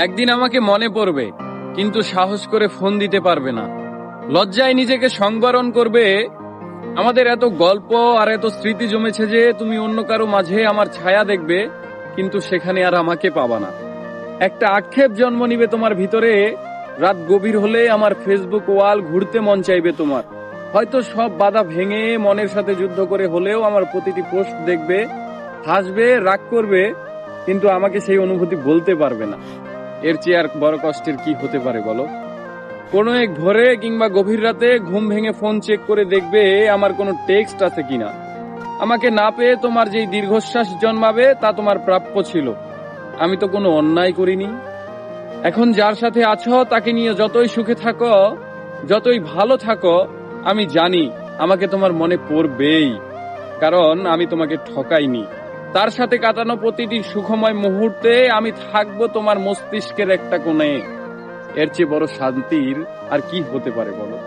একদিন আমাকে মনে পড়বে, কিন্তু সাহস করে ফোন দিতে পারবে না। লজ্জায় নিজেকে সংবরণ করবে। আমাদের এত গল্প আর এত স্মৃতি জমেছে যে তুমি অন্য কারো মাঝে আমার ছায়া দেখবে, কিন্তু সেখানে আর আমাকে পাবা না। একটা আক্ষেপ জন্ম নিবে তোমার ভিতরে। রাত গভীর হলে আমার ফেসবুক ওয়াল ঘুরতে মন চাইবে তোমার। হয়তো সব বাধা ভেঙে মনের সাথে যুদ্ধ করে হলেও আমার প্রতিটি পোস্ট দেখবে, হাসবে, রাগ করবে, কিন্তু আমাকে সেই অনুভূতি বলতে পারবে না। এর চেয়ে আর বড় কষ্টের কি হতে পারে বলো? কোনো এক ভোরে কিংবা গভীর রাতে ঘুম ভেঙে ফোন চেক করে দেখবে আমার কোনো টেক্সট আছে কিনা। আমাকে না পেয়ে তোমার যেই দীর্ঘশ্বাস জন্মাবে তা তোমার প্রাপ্য ছিল। আমি তো কোনো অন্যায় করিনি। এখন যার সাথে আছো তাকে নিয়ে যতই সুখে থাকো, যতই ভালো থাকো, আমি জানি আমাকে তোমার মনে পড়বেই, কারণ আমি তোমাকে ঠকাইনি। তার সাথে কাটানো প্রতিটি সুখময় মুহূর্তে আমি থাকবো তোমার মস্তিষ্কের একটা কোণে। এর চেয়ে বড় শান্তির আর কি হতে পারে বলো?